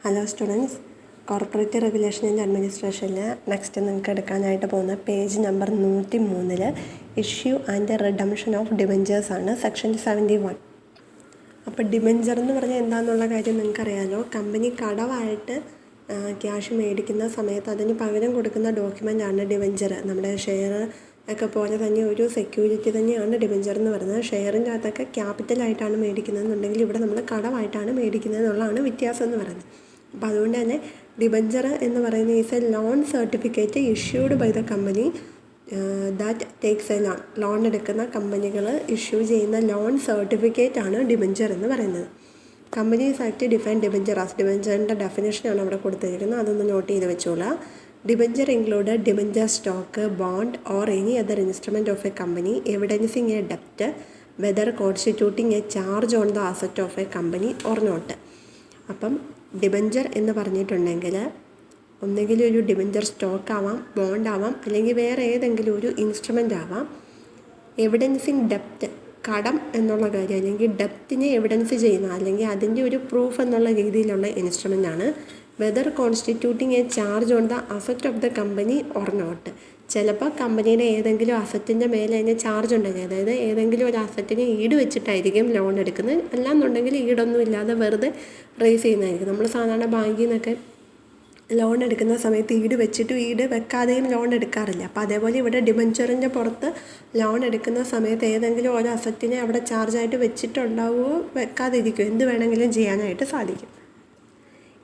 Hello students, corporate regulation and അഡ്മിനിസ്ട്രേഷനിൽ next നിങ്ങൾക്ക് എടുക്കാനായിട്ട് പോകുന്ന page number 103 issue and redemption of debentures ആണ്, സെക്ഷൻ 71. അപ്പോൾ ഡിബഞ്ചർ എന്ന് പറഞ്ഞാൽ എന്താണെന്നുള്ള കാര്യം നിങ്ങൾക്കറിയാമല്ലോ. കമ്പനി കടമായിട്ട് ക്യാഷ് മേടിക്കുന്ന സമയത്ത് അതിന് പകരം കൊടുക്കുന്ന ഡോക്യുമെൻ്റാണ് ഡിബഞ്ചർ. നമ്മുടെ ഷെയർ ഒക്കെ പോലെ തന്നെ ഒരു സെക്യൂരിറ്റി തന്നെയാണ് ഡിബഞ്ചർ എന്ന് പറയുന്നത്. ഷെയറിൻ്റെ അകത്തൊക്കെ ക്യാപിറ്റലായിട്ടാണ് മേടിക്കുന്നതെന്നുണ്ടെങ്കിൽ ഇവിടെ നമ്മൾ കടമായിട്ടാണ് മേടിക്കുന്നത് എന്നുള്ളതാണ് വ്യത്യാസം എന്ന് പറയുന്നത്. അപ്പോൾ അതുകൊണ്ട് തന്നെ ഡിബഞ്ചർ എന്ന് പറയുന്നത് is a loan certificate issued by the company that takes a loan എടുക്കുന്ന കമ്പനികൾ ഇഷ്യൂ ചെയ്യുന്ന ലോൺ സർട്ടിഫിക്കറ്റ് ആണ് ഡിബഞ്ചർ എന്ന് പറയുന്നത്. Companies act define debenture as, ഡിബഞ്ചറിൻ്റെ ഡെഫിനേഷനാണ് അവിടെ കൊടുത്തിരിക്കുന്നത്, അതൊന്ന് നോട്ട് ചെയ്ത് വെച്ചോളാം. Debenture include debenture stock, bond or any other instrument of a company evidencing a ഡെപ്റ്റ് whether constituting a charge on the asset of a company or not. അപ്പം debenture എന്ന് പറഞ്ഞിട്ടുണ്ടെങ്കിൽ ഒന്നുകിൽ ഒരു ഡിബഞ്ചർ സ്റ്റോക്ക് ആവാം, ബോണ്ട് ആവാം, അല്ലെങ്കിൽ വേറെ ഏതെങ്കിലും ഒരു ഇൻസ്ട്രുമെൻ്റ് ആവാം. എവിഡൻസിങ് ഡെപ്റ്റ്, കടം എന്നുള്ള കാര്യം അല്ലെങ്കിൽ ഡെപ്റ്റിനെ എവിഡൻസ് ചെയ്യുന്ന അല്ലെങ്കിൽ അതിൻ്റെ ഒരു പ്രൂഫ് എന്നുള്ള രീതിയിലുള്ള ഇൻസ്ട്രുമെൻ്റ് ആണ്. Whether constituting a charge on the asset of the company or not. ചിലപ്പോൾ കമ്പനിയുടെ ഏതെങ്കിലും അസറ്റിൻ്റെ മേലെ അതിന് ചാർജ് ഉണ്ടെങ്കിൽ, അതായത് ഏതെങ്കിലും ഒരു അസറ്റിനെ ഈട് വെച്ചിട്ടായിരിക്കും ലോൺ എടുക്കുന്നത്. അല്ലാന്നുണ്ടെങ്കിൽ ഈടൊന്നും ഇല്ലാതെ വെറുതെ റേസ് ചെയ്യുന്നതായിരിക്കും. നമ്മൾ സാധാരണ ബാങ്കിൽ നിന്നൊക്കെ ലോൺ എടുക്കുന്ന സമയത്ത് ഈട് വെച്ചിട്ടും ഈട് വെക്കാതെയും ലോൺ എടുക്കാറില്ല. അപ്പോൾ അതേപോലെ ഇവിടെ ഡിബഞ്ചറിൻ്റെ പുറത്ത് ലോൺ എടുക്കുന്ന സമയത്ത് ഏതെങ്കിലും ഒരു അസറ്റിനെ അവിടെ ചാർജായിട്ട് വെച്ചിട്ടുണ്ടാവുമോ വെക്കാതെ ഇരിക്കുമോ, എന്ത് വേണമെങ്കിലും ചെയ്യാനായിട്ട് സാധിക്കും.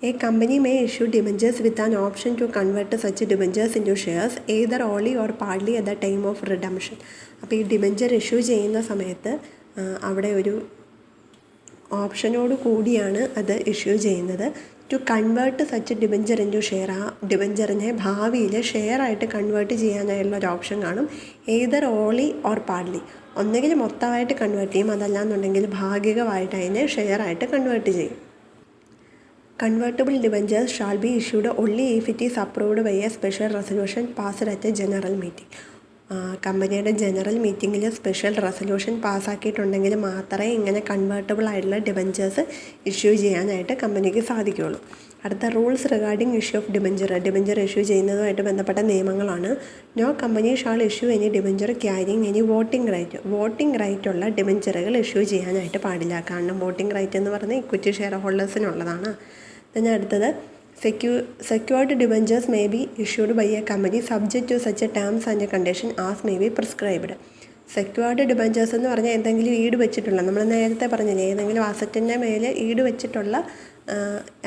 A company may issue debentures with an option to convert such debentures into shares either wholly or partly at the time of redemption. അപ്പോൾ ഈ ഡിബഞ്ചർ ഇഷ്യൂ ചെയ്യുന്ന സമയത്ത് അവിടെ ഒരു ഓപ്ഷനോട് കൂടിയാണ് അത് ഇഷ്യൂ ചെയ്യുന്നത്. To convert such debenture into share, ആ ഡിബഞ്ചറിനെ ഭാവിയിൽ ഷെയറായിട്ട് കൺവേർട്ട് ചെയ്യാനായുള്ള ഒരു ഓപ്ഷൻ കാണും. എയ്തർ ഓൺലി ഓർ പാർട്ട്ലി, ഒന്നുകിൽ മൊത്തമായിട്ട് കൺവേർട്ട് ചെയ്യും, അതല്ലാന്നുണ്ടെങ്കിൽ ഭാഗികമായിട്ട് അതിനെ ഷെയറായിട്ട് കൺവേർട്ട് ചെയ്യും. Convertible debentures shall be issued only if it is approved by a special resolution passed at a general meeting. കമ്പനിയുടെ ജനറൽ മീറ്റിങ്ങിൽ സ്പെഷ്യൽ റെസൊല്യൂഷൻ പാസ്സാക്കിയിട്ടുണ്ടെങ്കിൽ മാത്രമേ ഇങ്ങനെ കൺവേർട്ടബിൾ ആയിട്ടുള്ള ഡിബഞ്ചേഴ്സ് ഇഷ്യൂ ചെയ്യാനായിട്ട് കമ്പനിക്ക് സാധിക്കുകയുള്ളൂ. അടുത്ത rules regarding issue of debenture issue ചെയ്യുന്നതുമായിട്ട് ബന്ധപ്പെട്ട നിയമങ്ങളാണ്. No company shall issue any debenture carrying any voting right ഉള്ള ഡിബഞ്ചറുകൾ ഇഷ്യൂ ചെയ്യാനായിട്ട് പാടില്ല. കാരണം വോട്ടിംഗ് റൈറ്റ് എന്ന് പറഞ്ഞാൽ ഇക്വിറ്റി ഷെയർ ഹോൾഡേഴ്സിനുള്ളതാണ്. പിന്നെ അടുത്തത് secured debentures may be issued by a company subject to such terms and condition as may be prescribed. Secured debentures എന്ന് പറഞ്ഞാൽ എന്തെങ്കിലും ഈട് വെച്ചിട്ടുള്ള, നമ്മൾ നേരത്തെ പറഞ്ഞില്ലേ, ഏതെങ്കിലും അസറ്റിൻ്റെ മേലെ ഈട് വെച്ചിട്ടുള്ള,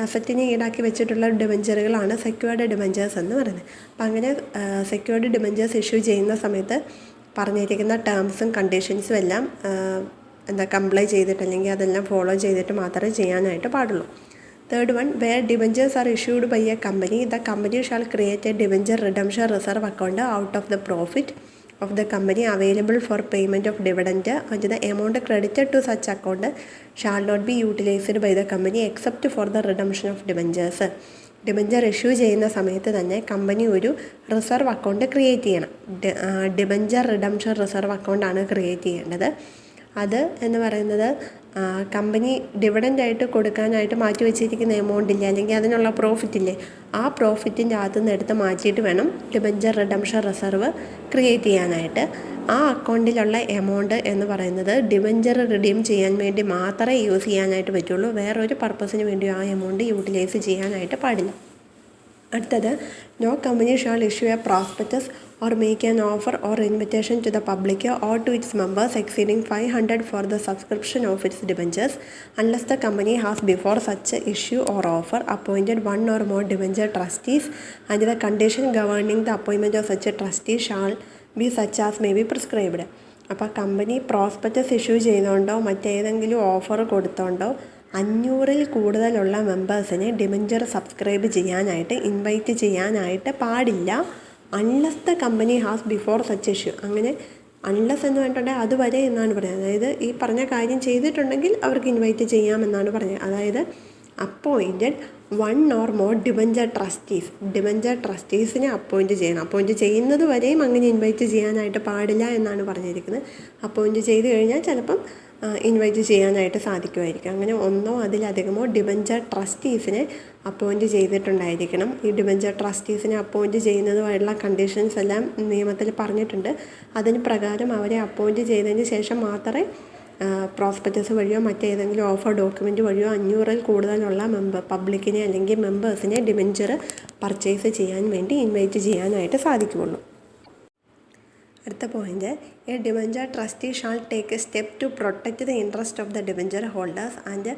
അസറ്റിനെ ഈടാക്കി വെച്ചിട്ടുള്ള ഡിബഞ്ചറുകളാണ് സെക്യൂർഡ് ഡിബഞ്ചേഴ്സ് എന്ന് പറയുന്നത്. അപ്പം അങ്ങനെ സെക്യൂർഡ് ഡിബഞ്ചേഴ്സ് ഇഷ്യൂ ചെയ്യുന്ന സമയത്ത് പറഞ്ഞിരിക്കുന്ന ടേംസും കണ്ടീഷൻസും എല്ലാം കംപ്ലൈ ചെയ്തിട്ട് അല്ലെങ്കിൽ അതെല്ലാം ഫോളോ ചെയ്തിട്ട് മാത്രമേ ചെയ്യാനായിട്ട് പാടുള്ളൂ. Third one, where debentures are issued by a company, the company shall create a debenture redemption reserve account out of the profit of the company available for payment of dividend, and the amount credited to such account shall not be utilized by the company except for the redemption of debentures. Debenture issue ചെയ്യുന്ന സമയത്ത് തന്നെ company ഒരു reserve account create ചെയ്യണം. Debenture redemption reserve അക്കൗണ്ടാണ് create ചെയ്യേണ്ടത്. അത് എന്ന് പറയുന്നത് company ഡിവിഡൻ്റായിട്ട് കൊടുക്കാനായിട്ട് മാറ്റി വെച്ചിരിക്കുന്ന എമൗണ്ട് ഇല്ലേ, അല്ലെങ്കിൽ അതിനുള്ള പ്രോഫിറ്റ് ഇല്ലേ, ആ പ്രോഫിറ്റിൻ്റെ അകത്തു നിന്ന് എടുത്ത് മാറ്റിയിട്ട് വേണം ഡിബഞ്ചർ റിഡംഷൻ റിസർവ് ക്രിയേറ്റ് ചെയ്യാനായിട്ട്. ആ അക്കൗണ്ടിലുള്ള എമൗണ്ട് എന്ന് പറയുന്നത് ഡിബഞ്ചർ റിഡീം ചെയ്യാൻ വേണ്ടി മാത്രമേ യൂസ് ചെയ്യാനായിട്ട് പറ്റുള്ളൂ. വേറൊരു പർപ്പസിന് വേണ്ടി ആ എമൗണ്ട് യൂട്ടിലൈസ് ചെയ്യാനായിട്ട് പാടില്ല. അടുത്തത്, no company shall issue a prospectus or make an offer or invitation to the public or to its members exceeding 500 for the subscription of its debentures unless the company has before such issue or offer appointed one or more debenture trustees and the condition governing the appointment of such a trustee shall be such as may be prescribed. അപ്പോൾ company prospectus issue ചെയ്തുകൊണ്ടോ മറ്റേതെങ്കിലും offer കൊടുത്തോണ്ടോ 500-ൽ കൂടുതലുള്ള മെമ്പേഴ്സിനെ debenture subscribe ചെയ്യാനായിട്ട് invite ചെയ്യാനായിട്ട് പാടില്ല. Unless the company has before such issue. അങ്ങനെ unless എന്ന് പറഞ്ഞിട്ടുണ്ടെങ്കിൽ അതുവരെ എന്നാണ് പറയുന്നത്. അതായത് ഈ പറഞ്ഞ കാര്യം ചെയ്തിട്ടുണ്ടെങ്കിൽ അവർക്ക് ഇൻവൈറ്റ് ചെയ്യാമെന്നാണ് പറഞ്ഞത്. അതായത് appointed one or more debenture ട്രസ്റ്റീസിനെ അപ്പോയിൻറ്റ് ചെയ്യണം. അപ്പോയിൻറ്റ് ചെയ്യുന്നത് വരെയും അങ്ങനെ ഇൻവൈറ്റ് ചെയ്യാനായിട്ട് പാടില്ല എന്നാണ് പറഞ്ഞിരിക്കുന്നത്. അപ്പോയിൻറ്റ് ചെയ്ത് കഴിഞ്ഞാൽ ചിലപ്പം ഇൻവൈറ്റ് ചെയ്യാനായിട്ട് സാധിക്കുമായിരിക്കും. അങ്ങനെ ഒന്നോ അതിലധികമോ ഡിബഞ്ചർ ട്രസ്റ്റീസിനെ അപ്പോയിൻറ്റ് ചെയ്തിട്ടുണ്ടായിരിക്കണം. ഈ ഡിബഞ്ചർ ട്രസ്റ്റീസിനെ അപ്പോയിൻറ്റ് ചെയ്യുന്നതുമായിട്ടുള്ള കണ്ടീഷൻസ് എല്ലാം നിയമത്തിൽ പറഞ്ഞിട്ടുണ്ട്. അതിന് പ്രകാരം അവരെ അപ്പോയിൻറ്റ് ചെയ്തതിന് ശേഷം മാത്രമേ പ്രോസ്പെക്ടസ് വഴിയോ മറ്റേതെങ്കിലും ഓഫർ ഡോക്യുമെൻ്റ് വഴിയോ 500-ൽ കൂടുതലുള്ള പബ്ലിക്കിനെ അല്ലെങ്കിൽ മെമ്പേഴ്സിനെ ഡിബഞ്ചർ പർച്ചേസ് ചെയ്യാൻ വേണ്ടി ഇൻവൈറ്റ് ചെയ്യാനായിട്ട് സാധിക്കുകയുള്ളൂ. അടുത്ത point, a debenture trustee shall take a step to protect the interest of the debenture holders and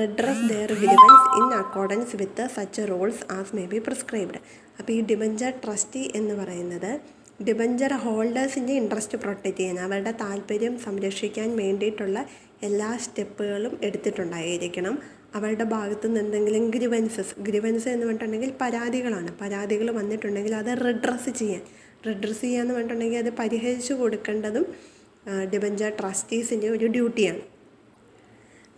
redress their grievance in accordance with such rules as may be prescribed. അപ്പോൾ ഈ debenture trustee എന്ന് പറയുന്നത് debenture ഹോൾഡേഴ്സിൻ്റെ interest protect ചെയ്യാൻ, അവരുടെ താല്പര്യം സംരക്ഷിക്കാൻ വേണ്ടിയിട്ടുള്ള എല്ലാ സ്റ്റെപ്പുകളും എടുത്തിട്ടുണ്ടായിരിക്കണം. അവരുടെ ഭാഗത്തു നിന്ന് എന്തെങ്കിലും ഗ്രിവൻസ് എന്ന് പറഞ്ഞിട്ടുണ്ടെങ്കിൽ പരാതികൾ വന്നിട്ടുണ്ടെങ്കിൽ അത് റിഡ്രസ് ചെയ്യാന്ന് പറഞ്ഞിട്ടുണ്ടെങ്കിൽ അത് പരിഹരിച്ചു കൊടുക്കേണ്ടതും ഡിബഞ്ചർ ട്രസ്റ്റീസിൻ്റെ ഒരു ഡ്യൂട്ടിയാണ്.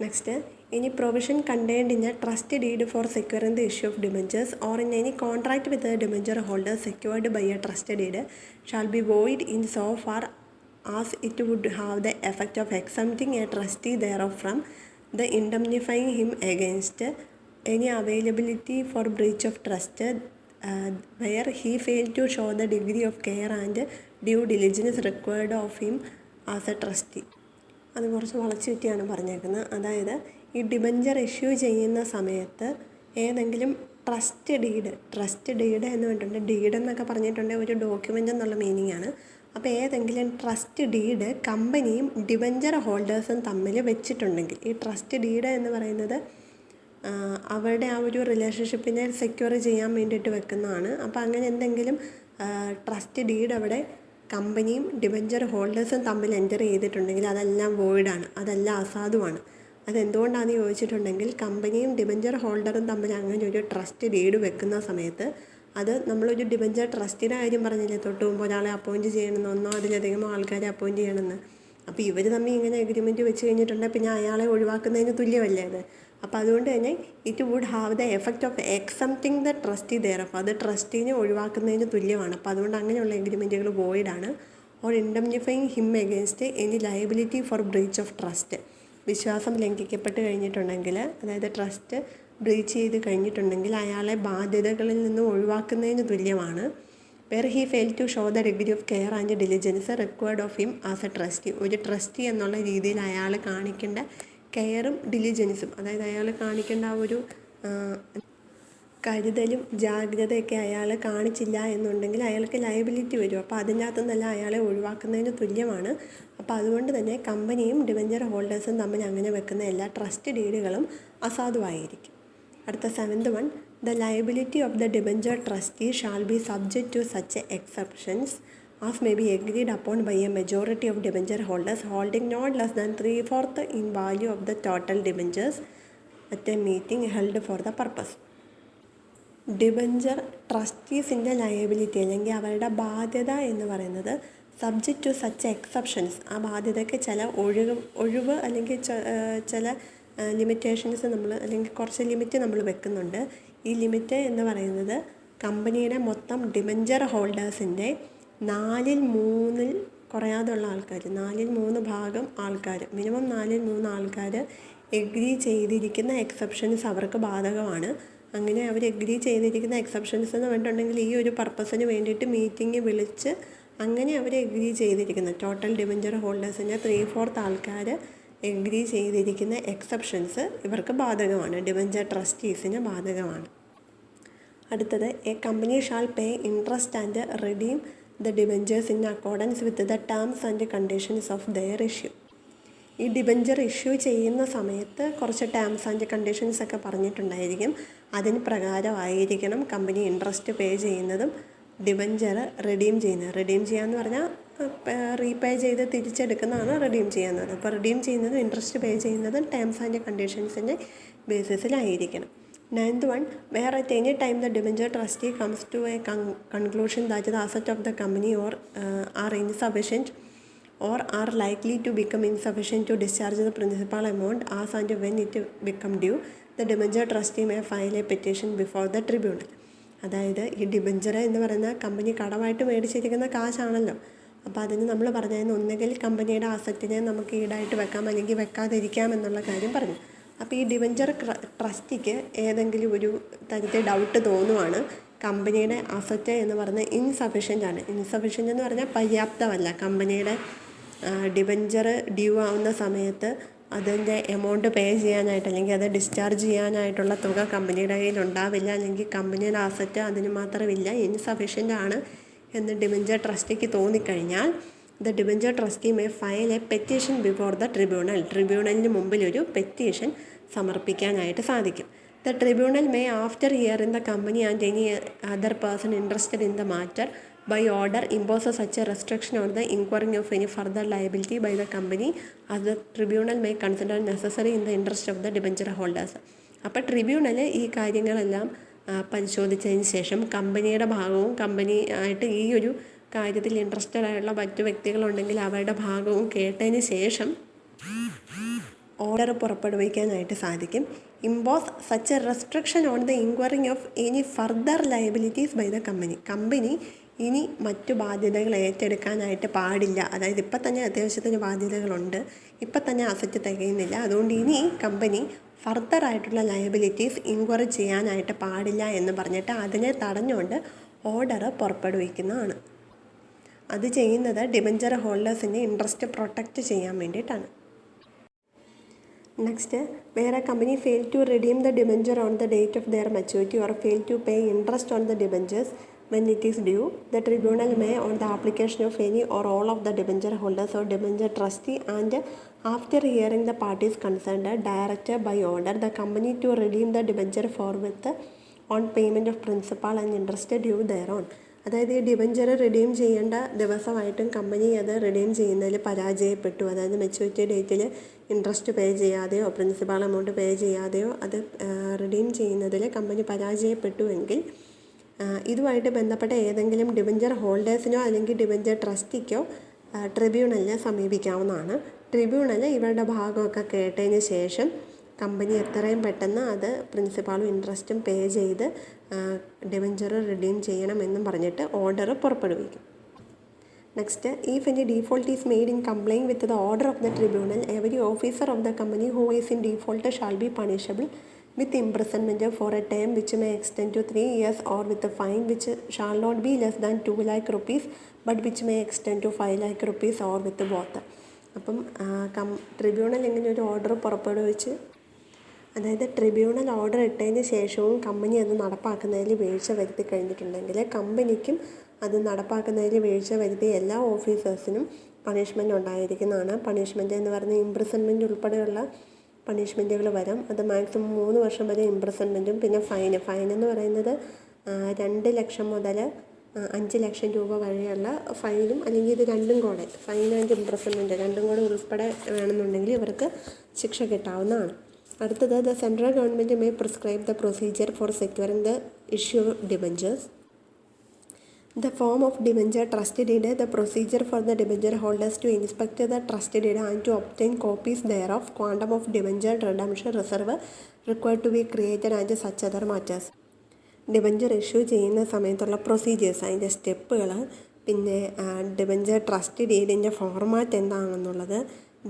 Next, any provision contained in a trust deed for securing the issue of debentures or in any contract with the debenture holder secured by a trust deed shall be void in so far as it would have the effect of exempting a trustee thereof from the indemnifying him against any availability for breach of trust where he failed to show the degree of care and due diligence required of him as a trustee. അത് കുറച്ച് വളച്ചു ചുറ്റിയാണ് പറഞ്ഞേക്കുന്നത്. അതായത് ഈ debenture issue ചെയ്യുന്ന സമയത്ത് ഏതെങ്കിലും trust deed എന്ന് പറഞ്ഞിട്ടുണ്ട്. ഡീഡ് എന്നൊക്കെ പറഞ്ഞിട്ടുണ്ടെങ്കിൽ ഒരു ഡോക്യുമെൻ്റ് എന്നുള്ള മീനിങ് ആണ്. അപ്പോൾ ഏതെങ്കിലും ട്രസ്റ്റ് ഡീഡ് കമ്പനിയും ഡിബഞ്ചർ ഹോൾഡേഴ്സും തമ്മിൽ വെച്ചിട്ടുണ്ടെങ്കിൽ, ഈ ട്രസ്റ്റ് ഡീഡ് എന്ന് പറയുന്നത് അവരുടെ ആ ഒരു റിലേഷൻഷിപ്പിനെ സെക്യൂർ ചെയ്യാൻ വേണ്ടിയിട്ട് വെക്കുന്നതാണ്. അപ്പോൾ അങ്ങനെ എന്തെങ്കിലും ട്രസ്റ്റ് ഡീഡ് അവിടെ കമ്പനിയും ഡിബഞ്ചർ ഹോൾഡേഴ്സും തമ്മിൽ എൻ്റർ ചെയ്തിട്ടുണ്ടെങ്കിൽ അതെല്ലാം വോയിഡാണ്, അതെല്ലാം അസാധുവാണ്. അതെന്തുകൊണ്ടാണെന്ന് ചോദിച്ചിട്ടുണ്ടെങ്കിൽ കമ്പനിയും ഡിബഞ്ചർ ഹോൾഡറും തമ്മിൽ അങ്ങനെ ഒരു ട്രസ്റ്റ് ഡീഡ് വെക്കുന്ന സമയത്ത് അത് നമ്മളൊരു ഡിബഞ്ചർ ട്രസ്റ്റിയുടെ കാര്യം പറഞ്ഞില്ലേ തൊട്ട് മുമ്പ്, ഒരാളെ അപ്പോയിൻറ്റ് ചെയ്യണമെന്ന്, ഒന്നോ അതിലധികമോ ആൾക്കാരെ അപ്പോയിൻറ്റ് ചെയ്യണമെന്ന്. അപ്പോൾ ഇവർ തമ്മിൽ ഇങ്ങനെ എഗ്രിമെൻറ്റ് വെച്ച് കഴിഞ്ഞിട്ടുണ്ടെങ്കിൽ പിന്നെ അയാളെ ഒഴിവാക്കുന്നതിന് തുല്യമല്ലേ അത്. അപ്പോൾ അതുകൊണ്ട് തന്നെ it would have the effect of exempting the trustee there. അപ്പോൾ അത് ട്രസ്റ്റിനെ ഒഴിവാക്കുന്നതിന് തുല്യമാണ്. അപ്പോൾ അതുകൊണ്ട് അങ്ങനെയുള്ള എഗ്രിമെൻറ്റുകൾ വോയിഡാണ്. Or indemnifying him against any liability for breach of trust. വിശ്വാസം ലംഘിക്കപ്പെട്ട് കഴിഞ്ഞിട്ടുണ്ടെങ്കിൽ, അതായത് ട്രസ്റ്റ് ബ്രീച്ച് ചെയ്ത് കഴിഞ്ഞിട്ടുണ്ടെങ്കിൽ അയാളെ ബാധ്യതകളിൽ നിന്ന് ഒഴിവാക്കുന്നതിന് തുല്യമാണ്. Where he fail to show the degree of care and diligence required of him as a trustee. ഒരു ട്രസ്റ്റി എന്നുള്ള രീതിയിൽ അയാൾ കാണിക്കേണ്ട കെയറും ഡിലിജൻസും, അതായത് അയാൾ കാണിക്കേണ്ട ആ ഒരു കരുതലും ജാഗ്രതയൊക്കെ അയാൾ കാണിച്ചില്ല എന്നുണ്ടെങ്കിൽ അയാൾക്ക് ലയബിലിറ്റി വരും. അപ്പോൾ അതിൻ്റെ അകത്തുനിന്നല്ല അയാളെ ഒഴിവാക്കുന്നതിന് തുല്യമാണ്. അപ്പോൾ അതുകൊണ്ട് തന്നെ കമ്പനിയും ഡിബഞ്ചർ ഹോൾഡേഴ്സും തമ്മിൽ അങ്ങനെ വെക്കുന്ന എല്ലാ ട്രസ്റ്റ് ഡീഡുകളും അസാധുവായിരിക്കും. അടുത്ത 7th one, the liability of the debenture trustee shall be subject to such exceptions as may be agreed upon by a majority of debenture holders holding not less than 3/4 in value of the total debentures at a meeting held for the purpose. Debenture ട്രസ്റ്റീസിൻ്റെ liability അല്ലെങ്കിൽ അവരുടെ ബാധ്യത എന്ന് പറയുന്നത് subject to such exceptions, ആ ബാധ്യതയ്ക്ക് ചില ഒഴിവ് അല്ലെങ്കിൽ ചില ലിമിറ്റേഷൻസ് അല്ലെങ്കിൽ കുറച്ച് ലിമിറ്റ് നമ്മൾ വെക്കുന്നുണ്ട്. ഈ ലിമിറ്റ് എന്ന് പറയുന്നത് കമ്പനിയുടെ മൊത്തം ഡിബഞ്ചർ ഹോൾഡേഴ്സിൻ്റെ 4/3 കുറയാതുള്ള ആൾക്കാർ, 4/3 ആൾക്കാർ, മിനിമം 4/3 ആൾക്കാർ എഗ്രി ചെയ്തിരിക്കുന്ന എക്സെപ്ഷൻസ് അവർക്ക് ബാധകമാണ്. അങ്ങനെ അവർ എഗ്രി ചെയ്തിരിക്കുന്ന എക്സെപ്ഷൻസ് എന്ന് പറഞ്ഞിട്ടുണ്ടെങ്കിൽ ഈ ഒരു പർപ്പസിന് വേണ്ടിയിട്ട് മീറ്റിംഗ് വിളിച്ച് അങ്ങനെ അവർ എഗ്രി ചെയ്തിരിക്കുന്ന ടോട്ടൽ ഡിബഞ്ചർ ഹോൾഡേഴ്സിൻ്റെ 3/4 ആൾക്കാർ എഗ്രി ചെയ്തിരിക്കുന്ന എക്സെപ്ഷൻസ് ഇവർക്ക് ബാധകമാണ്, ഡിബഞ്ചർ ട്രസ്റ്റീസിന് ബാധകമാണ്. അടുത്തത്, A company shall pay interest and redeem the debentures in accordance with the terms and conditions of their issue. ഈ ഡിബഞ്ചർ ഇഷ്യൂ ചെയ്യുന്ന സമയത്ത് കുറച്ച് ടേംസ് ആൻഡ് കണ്ടീഷൻസ് ഒക്കെ പറഞ്ഞിട്ടുണ്ടായിരിക്കും. അതിന് പ്രകാരമായിരിക്കണം കമ്പനി ഇൻട്രസ്റ്റ് പേ ചെയ്യുന്നതും ഡിബഞ്ചർ റിഡീം ചെയ്യുന്നത്. റിഡീം ചെയ്യാന്ന് പറഞ്ഞാൽ റീപേ ചെയ്ത് തിരിച്ചെടുക്കുന്നതാണ് റിഡീം ചെയ്യുന്നത്. അപ്പോൾ റിഡീം ചെയ്യുന്നതും ഇൻട്രസ്റ്റ് പേ ചെയ്യുന്നതും ടേംസ് ആൻഡ് കണ്ടീഷൻസിൻ്റെ ബേസിസിലായിരിക്കണം. 9th one, where at any time the debenture trustee comes to a conclusion that the asset of the company are insufficient or are likely to become insufficient to discharge the principal amount as and when it become due, the debenture trustee may file a petition before the tribunal. അതായത് ഈ debenture എന്ന് പറയുന്ന company കടമായിട്ട് മേടിച്ചിരിക്കുന്ന കാശാണല്ലോ. അപ്പോൾ അതിന് നമ്മൾ പറഞ്ഞായിരുന്നു ഒന്നുകിൽ കമ്പനിയുടെ അസറ്റിനെ നമുക്ക് ഈടായിട്ട് വെക്കാം അല്ലെങ്കിൽ വെക്കാതിരിക്കാം എന്നുള്ള കാര്യം പറഞ്ഞു. അപ്പോൾ ഈ ഡിബഞ്ചർ ട്രസ്റ്റിക്ക് ഏതെങ്കിലും ഒരു തരത്തിൽ ഡൗട്ട് തോന്നുവാണ് കമ്പനിയുടെ അസറ്റ് എന്ന് പറഞ്ഞാൽ ഇൻസഫിഷ്യൻ്റ് ആണ്. ഇൻസഫിഷ്യൻ്റ് എന്ന് പറഞ്ഞാൽ പര്യാപ്തമല്ല. കമ്പനിയുടെ ഡിബഞ്ചർ ഡ്യൂ ആവുന്ന സമയത്ത് അതിൻ്റെ എമൗണ്ട് പേ ചെയ്യാനായിട്ട് അല്ലെങ്കിൽ അത് ഡിസ്ചാർജ് ചെയ്യാനായിട്ടുള്ള തുക കമ്പനിയുടെ കയ്യിൽ ഉണ്ടാവില്ല, അല്ലെങ്കിൽ കമ്പനിയുടെ അസറ്റ് അതിന് മാത്രമില്ല, ഇൻസഫിഷ്യൻ്റ് ആണ് എന്ന് ഡിബഞ്ചർ ട്രസ്റ്റിക്ക് തോന്നിക്കഴിഞ്ഞാൽ the debenture trustee may file a petition before the tribunal. ട്രിബ്യൂണലിന് മുമ്പിൽ ഒരു പെറ്റീഷൻ സമർപ്പിക്കാനായിട്ട് സാധിക്കും. The tribunal may after hearing the company and any other person interested in the matter by order impose such a restriction on the incurring of any further liability by the company as the tribunal may consider necessary in the interest of the debenture holders. അപ്പോൾ tribunal ഈ കാര്യങ്ങളെല്ലാം പരിശോധിച്ചതിന് ശേഷം കമ്പനിയുടെ ഭാഗവും company ആയിട്ട് ഈ ഒരു കാര്യത്തിൽ ഇൻട്രസ്റ്റഡ് ആയിട്ടുള്ള മറ്റു വ്യക്തികളുണ്ടെങ്കിൽ അവരുടെ ഭാഗവും കേട്ടതിന് ശേഷം ഓർഡർ പുറപ്പെടുവിക്കാനായിട്ട് സാധിക്കും. Impose such a restriction on the inquiring of any further liabilities by the company. ഇനി മറ്റു ബാധ്യതകൾ ഏറ്റെടുക്കാനായിട്ട് പാടില്ല. അതായത് ഇപ്പം തന്നെ അത്യാവശ്യത്തിന് ബാധ്യതകളുണ്ട്, ഇപ്പം തന്നെ അസറ്റ് തികയുന്നില്ല, അതുകൊണ്ട് ഇനി കമ്പനി ഫർദർ ആയിട്ടുള്ള ലയബിലിറ്റീസ് ഇൻക്വയറി ചെയ്യാനായിട്ട് പാടില്ല എന്ന് പറഞ്ഞിട്ട് അതിനെ തടഞ്ഞുകൊണ്ട് ഓർഡർ പുറപ്പെടുവിക്കുന്നതാണ്. അത് ചെയ്യുന്നത് ഡിബഞ്ചർ ഹോൾഡേഴ്സിൻ്റെ ഇൻട്രസ്റ്റ് പ്രൊട്ടക്റ്റ് ചെയ്യാൻ വേണ്ടിയിട്ടാണ്. Next, where company fail to redeem the debenture on the date of their maturity or fail to pay interest on the debentures when it is due, the tribunal may, on the application of any or all of the debenture holders or debenture trustee and after hearing the parties concerned, direct by order the company to redeem the debenture forthwith on payment of principal and interest due thereon. അതായത് ഈ debenture redeem ചെയ്യേണ്ട ദിവസമായിട്ടും company അത് redeem ചെയ്യുന്നതിൽ പരാജയപ്പെട്ടു, അതായത് maturity ഡേറ്റിൽ interest pay ചെയ്യാതെയോ principal amount pay ചെയ്യാതെയോ അത് റിഡീം ചെയ്യുന്നതിൽ കമ്പനി പരാജയപ്പെട്ടുവെങ്കിൽ ഇതുമായിട്ട് ബന്ധപ്പെട്ട ഏതെങ്കിലും ഡിബഞ്ചർ ഹോൾഡേഴ്സിനോ അല്ലെങ്കിൽ ഡിബഞ്ചർ ട്രസ്റ്റിക്കോ ട്രിബ്യൂണലിനെ സമീപിക്കാവുന്നതാണ്. ട്രിബ്യൂണൽ ഇവരുടെ ഭാഗമൊക്കെ കേട്ടതിന് ശേഷം കമ്പനി എത്രയും പെട്ടെന്ന് അത് പ്രിൻസിപ്പാളും ഇൻട്രസ്റ്റും പേ ചെയ്ത് ഡിബഞ്ചർ റിഡീം ചെയ്യണമെന്നും പറഞ്ഞിട്ട് ഓർഡർ പുറപ്പെടുവിക്കും. Next, if any default is made in complying with the order of the tribunal, every officer of the company who is in default shall be punishable with imprisonment for a term which may extend to 3 years or with a fine which shall not be less than 2 lakh rupees but which may extend to 5 lakh rupees or with both. അപ്പം tribunal ഇങ്ങനെ ഒരു order പുറപ്പെടുവിച്ച്, അതായത് tribunal order ഇട്ടതിന് ശേഷവും company അത് നടപ്പാക്കുന്നതിൽ വീഴ്ച വരുത്തി കഴിഞ്ഞിട്ടുണ്ടെങ്കിൽ കമ്പനിക്കും അത് നടപ്പാക്കുന്നതിൽ വീഴ്ച വരുത്തിയ എല്ലാ ഓഫീസേഴ്സിനും പണിഷ്മെൻ്റ് ഉണ്ടായിരിക്കുന്നതാണ്. പണിഷ്മെൻ്റ് എന്ന് പറഞ്ഞാൽ ഇംപ്രിസൺമെൻറ്റ് ഉൾപ്പെടെയുള്ള പണിഷ്മെൻറ്റുകൾ വരാം. അത് മാക്സിമം 3 വർഷം വരെ ഇംപ്രിസൺമെൻറ്റും പിന്നെ ഫൈൻ എന്ന് പറയുന്നത് 2 ലക്ഷം മുതൽ 5 ലക്ഷം രൂപ വരെയുള്ള ഫൈനും, അല്ലെങ്കിൽ ഇത് രണ്ടും കൂടെ ഫൈൻ ആൻഡ് ഇംപ്രിസൺമെൻറ്റ് രണ്ടും കൂടെ ഉൾപ്പെടെ വേണമെന്നുണ്ടെങ്കിൽ ഇവർക്ക് ശിക്ഷ കിട്ടാവുന്നതാണ്. അടുത്തത്, the central government may prescribe the procedure for securing the issue debentures. The form of debenture trust deed, the procedure for the debenture holders to inspect the trust deed and to obtain copies thereof, quantum of debenture redemption reserve required to be created and such other matters. Debenture issue ചെയ്യുന്ന സമയത്തുള്ള procedures, അതിൻ്റെ സ്റ്റെപ്പുകൾ, പിന്നെ debenture trust ഡീഡിൻ്റെ format എന്താണെന്നുള്ളത്,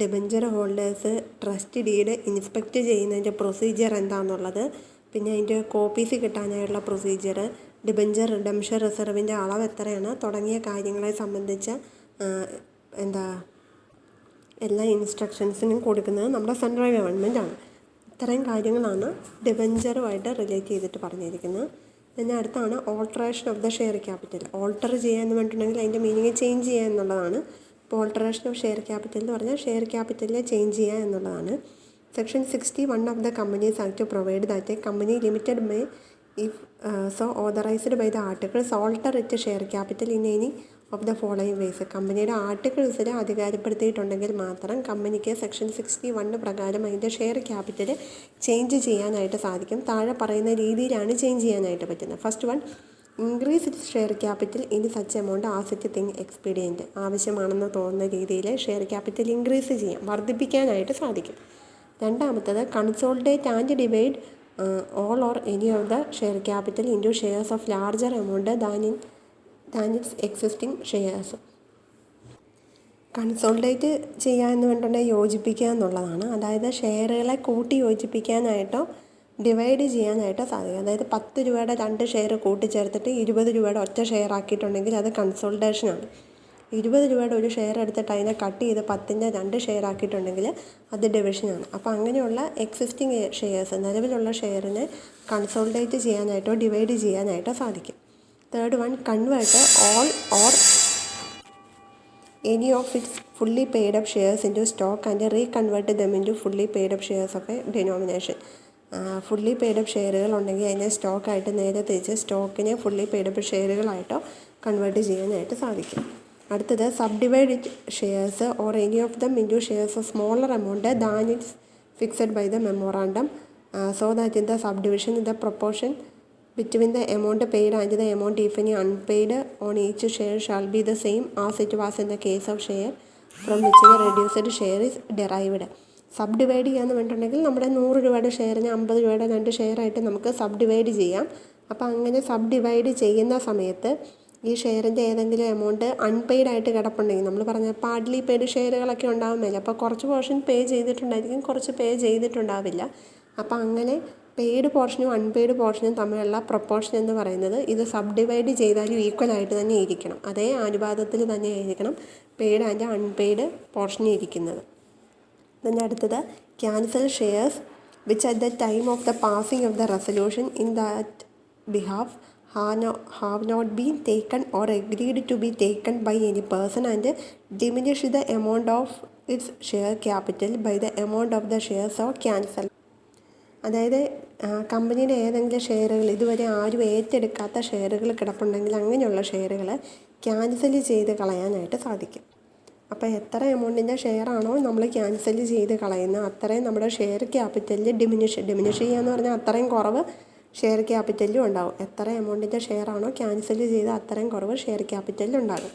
debenture holders trust deed inspect ചെയ്യുന്നതിൻ്റെ procedure എന്താണെന്നുള്ളത്, പിന്നെ അതിൻ്റെ കോപ്പീസ് കിട്ടാനായുള്ള പ്രൊസീജിയർ, ഡിബഞ്ചർ റിഡംഷൻ റിസർവിൻ്റെ അളവ് എത്രയാണ് തുടങ്ങിയ കാര്യങ്ങളെ സംബന്ധിച്ച എല്ലാ ഇൻസ്ട്രക്ഷൻസിനും കൊടുക്കുന്നത് നമ്മുടെ സെൻട്രൽ ഗവൺമെൻറ്റാണ്. ഇത്രയും കാര്യങ്ങളാണ് ഡിബഞ്ചറുമായിട്ട് റിലേറ്റ് ചെയ്തിട്ട് പറഞ്ഞിരിക്കുന്നത്. പിന്നെ അടുത്താണ് alteration of the share capital. Alter ചെയ്യാന്ന് പറഞ്ഞിട്ടുണ്ടെങ്കിൽ അതിൻ്റെ മീനിങ് ചേഞ്ച് ചെയ്യുക എന്നുള്ളതാണ്. ഇപ്പോൾ ഓൾട്ടറേഷൻ ഓഫ് ഷെയർ ക്യാപിറ്റൽ എന്ന് പറഞ്ഞാൽ ഷെയർ ക്യാപിറ്റലിനെ ചേഞ്ച് ചെയ്യുക എന്നുള്ളതാണ്. Section 61 of the Companies Act to provide that a company limited may, if so authorized by the articles, alter its share capital in any of the following ways. കമ്പനിയുടെ ആർട്ടിക്കിൾസിൽ അധികാരപ്പെടുത്തിയിട്ടുണ്ടെങ്കിൽ മാത്രം കമ്പനിക്ക് section 61 പ്രകാരം അതിൻ്റെ share capital change ചെയ്യാനായിട്ട് സാധിക്കും. താഴെ പറയുന്ന രീതിയിലാണ് ചേഞ്ച് ചെയ്യാനായിട്ട് പറ്റുന്നത്. First one, increase its share capital in such amount as it think expedient. ആവശ്യമാണെന്ന് തോന്നുന്ന രീതിയിൽ ഷെയർ ക്യാപിറ്റൽ ഇൻക്രീസ് ചെയ്യാം, വർദ്ധിപ്പിക്കാനായിട്ട് സാധിക്കും. രണ്ടാമത്തത്, consolidate and divide all or any of the share capital into shares of larger amount than its existing shares. കൺസോൾട്ടേറ്റ് ചെയ്യുക എന്ന് പറഞ്ഞിട്ടുണ്ടെങ്കിൽ യോജിപ്പിക്കുക എന്നുള്ളതാണ്. അതായത് ഷെയറുകളെ കൂട്ടി യോജിപ്പിക്കാനായിട്ടോ ഡിവൈഡ് ചെയ്യാനായിട്ടോ സാധിക്കും. അതായത് 10 രൂപയുടെ 2 ഷെയർ കൂട്ടിച്ചേർത്തിട്ട് 20 രൂപയുടെ ഒറ്റ ഷെയർ ആക്കിയിട്ടുണ്ടെങ്കിൽ അത് കൺസോൾട്ടേഷനാണ്. 20 രൂപയുടെ ഒരു ഷെയർ എടുത്തിട്ട് അതിനെ കട്ട് ചെയ്ത് 10ൻ്റെ 2 ഷെയർ ആക്കിയിട്ടുണ്ടെങ്കിൽ അത് ഡിവിഷനാണ്. അപ്പോൾ അങ്ങനെയുള്ള എക്സിസ്റ്റിംഗ് ഷെയർസ്, നിലവിലുള്ള ഷെയറിനെ കൺസോൾട്ടേറ്റ് ചെയ്യാനായിട്ടോ ഡിവൈഡ് ചെയ്യാനായിട്ടോ സാധിക്കും. Third one, convert all or any of its fully paid up shares into stock and reconvert them into fully paid up shares of a denomination. Fully paid up ഷെയറുകൾ ഉണ്ടെങ്കിൽ അതിനെ സ്റ്റോക്കായിട്ട് നേരെ തിരിച്ച് സ്റ്റോക്കിനെ fully paid up ഷെയറുകളായിട്ടോ convert ചെയ്യാനായിട്ട് സാധിക്കും. അടുത്തത്, subdivide shares or any of them into shares of smaller amount than its fixed by the memorandum so that in the subdivision the proportion between the amount paid and the amount if any unpaid on each share shall be the same as it was in the case of share from which the reduced share is derived. Sub divide ചെയ്യാന്ന് പറഞ്ഞിട്ടുണ്ടെങ്കിൽ നമ്മുടെ 100 രൂപയുടെ ഷെയറിന് 50 രൂപയുടെ 2 ഷെയറായിട്ട് നമുക്ക് sub divide ചെയ്യാം. അപ്പോൾ അങ്ങനെ sub divide ചെയ്യുന്ന സമയത്ത് ഈ ഷെയറിൻ്റെ ഏതെങ്കിലും എമൗണ്ട് അൺപെയ്ഡ് ആയിട്ട് കിടപ്പുണ്ടെങ്കിൽ, നമ്മൾ പറഞ്ഞ പാർട്ട്ലി പെയ്ഡ് ഷെയറുകളൊക്കെ ഉണ്ടാകുന്നില്ല, അപ്പോൾ കുറച്ച് പോർഷൻ പേ ചെയ്തിട്ടുണ്ടായിരിക്കും, കുറച്ച് പേ ചെയ്തിട്ടുണ്ടാവില്ല. അപ്പോൾ അങ്ങനെ പെയ്ഡ് പോർഷനും അൺപെയ്ഡ് പോർഷനും തമ്മിലുള്ള പ്രൊപ്പോർഷൻ എന്ന് പറയുന്നത് ഇത് സബ് ഡിവൈഡ് ചെയ്താലും ഈക്വലായിട്ട് തന്നെ ഇരിക്കണം. അതേ അനുപാതത്തിൽ തന്നെ ആയിരിക്കണം പെയ്ഡ് ആൻഡ് അൺപെയ്ഡ് പോർഷൻ ഇരിക്കുന്നത്. പിന്നെ അടുത്തത്, cancel shares which at the time of the passing of the resolution in that behalf have not been taken or agreed to be taken by any person and diminish the amount of its share capital by the amount of the shares or cancel. അതായത് കമ്പനിയുടെ ഏതെങ്കിലും ഷെയറുകൾ ഇതുവരെ ആരും ഏറ്റെടുക്കാത്ത ഷെയറുകൾ കിടപ്പുണ്ടെങ്കിൽ അങ്ങനെയുള്ള ഷെയറുകൾ cancel ചെയ്ത് കളയാനായിട്ട് സാധിക്കും. അപ്പോൾ എത്ര എമൗണ്ടിൻ്റെ ഷെയറാണോ നമ്മൾ ക്യാൻസൽ ചെയ്ത് കളയുന്നത് അത്രയും നമ്മുടെ ഷെയർ ക്യാപിറ്റലിൽ ഡിമിനിഷ് ചെയ്യാന്ന് പറഞ്ഞാൽ അത്രയും കുറവ് ഷെയർ ക്യാപിറ്റലിലും ഉണ്ടാകും. എത്ര എമൗണ്ടിൻ്റെ ഷെയറാണോ ക്യാൻസൽ ചെയ്ത് അത്രയും കുറവ് ഷെയർ ക്യാപിറ്റലിൽ ഉണ്ടാകും.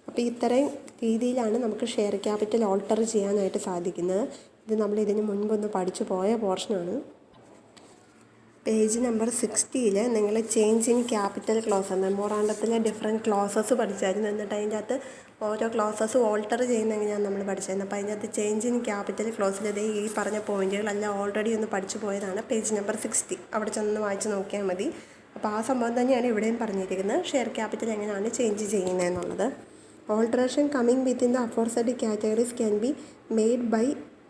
അപ്പോൾ ഇത്രയും രീതിയിലാണ് നമുക്ക് ഷെയർ ക്യാപിറ്റൽ ഓൾട്ടർ ചെയ്യാനായിട്ട് സാധിക്കുന്നത്. ഇത് നമ്മൾ ഇതിന് മുൻപൊന്ന് പഠിച്ചു പോയ പോർഷനാണ്. പേജ് നമ്പർ 60 നിങ്ങൾ ചേഞ്ച് ഇൻ ക്യാപിറ്റൽ ക്ലോസ്, മെമ്മോറാണ്ടത്തിലെ ഡിഫറെൻറ്റ് ക്ലോസസ് പഠിച്ചായിരുന്നു. എന്നിട്ട് അതിൻ്റെ അകത്ത് ഓരോ ക്ലോസസ് ഓൾട്ടർ ചെയ്യുന്ന എങ്ങനെയാണ് നമ്മൾ പഠിച്ചായിരുന്നു. അപ്പോൾ അതിൻ്റെ അകത്ത് ചേഞ്ച് ഇൻ ക്യാപിറ്റൽ ക്ലോസിൽ ഈ പറഞ്ഞ പോയിൻറ്റുകളെല്ലാം ഓൾറെഡി ഒന്ന് പഠിച്ചു പോയതാണ്. പേജ് നമ്പർ 60 അവിടെ ചെന്ന് വായിച്ച് നോക്കിയാൽ മതി. അപ്പോൾ ആ സംഭവം തന്നെയാണ് ഇവിടെയും പറഞ്ഞിരിക്കുന്നത്, ഷെയർ ക്യാപിറ്റൽ എങ്ങനെയാണ് ചേഞ്ച് ചെയ്യുന്നതെന്നുള്ളത്. Alteration coming within the aforesaid categories can be made by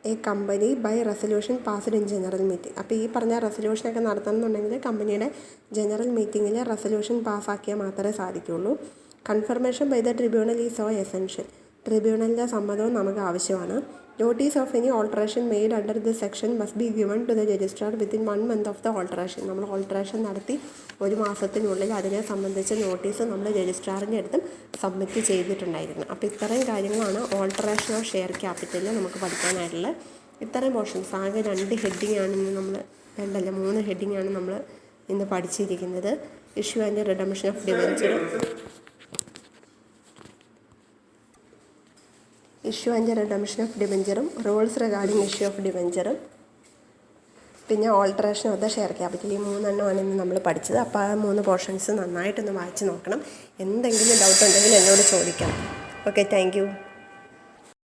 a company by resolution passed in general meeting. അപ്പോൾ ഈ പറഞ്ഞ റെസൊല്യൂഷനൊക്കെ നടത്തണമെന്നുണ്ടെങ്കിൽ കമ്പനിയുടെ ജനറൽ മീറ്റിങ്ങിൽ റെസൊല്യൂഷൻ പാസ്സാക്കിയാൽ മാത്രമേ സാധിക്കുകയുള്ളൂ. Confirmation by the tribunal is so essential. ട്രിബ്യൂണലിൻ്റെ സമ്മതവും നമുക്ക് ആവശ്യമാണ്. Notice of any alteration made under this section must be given to the registrar within 1 month of the alteration. നമ്മൾ ഓൾട്ടറേഷൻ നടത്തി 1 മാസത്തിനുള്ളിൽ അതിനെ സംബന്ധിച്ച നോട്ടീസ് നമ്മൾ രജിസ്ട്രാറിൻ്റെ അടുത്തും സബ്മിറ്റ് ചെയ്തിട്ടുണ്ടായിരുന്നു. അപ്പോൾ ഇത്രയും കാര്യങ്ങളാണ് ഓൾട്ടറേഷൻ ഓഫ് ഷെയർ ക്യാപിറ്റലിൽ നമുക്ക് പഠിക്കാനായിട്ടുള്ള ഇത്രയും പോർഷൻസ്. ആകെ 2 ഹെഡിങ്ങാണ് ഇന്ന് നമ്മൾ 3 ഹെഡിങ്ങാണ് നമ്മൾ ഇന്ന് പഠിച്ചിരിക്കുന്നത്. Issue and redemption of debenture, issue and redemption of ഡിബെഞ്ചറും റൂൾസ് റിഗാർഡിംഗ് ഇഷ്യൂ ഓഫ് ഡിബെഞ്ചറും പിന്നെ alteration of the share capital, ഈ 3 എണ്ണമാണ് ഇന്ന് നമ്മൾ പഠിച്ചത്. അപ്പോൾ ആ 3 പോർഷൻസ് നന്നായിട്ടൊന്ന് വായിച്ച് നോക്കണം. എന്തെങ്കിലും ഡൗട്ട് ഉണ്ടെങ്കിൽ എന്നോട് ചോദിക്കണം. Okay, thank you.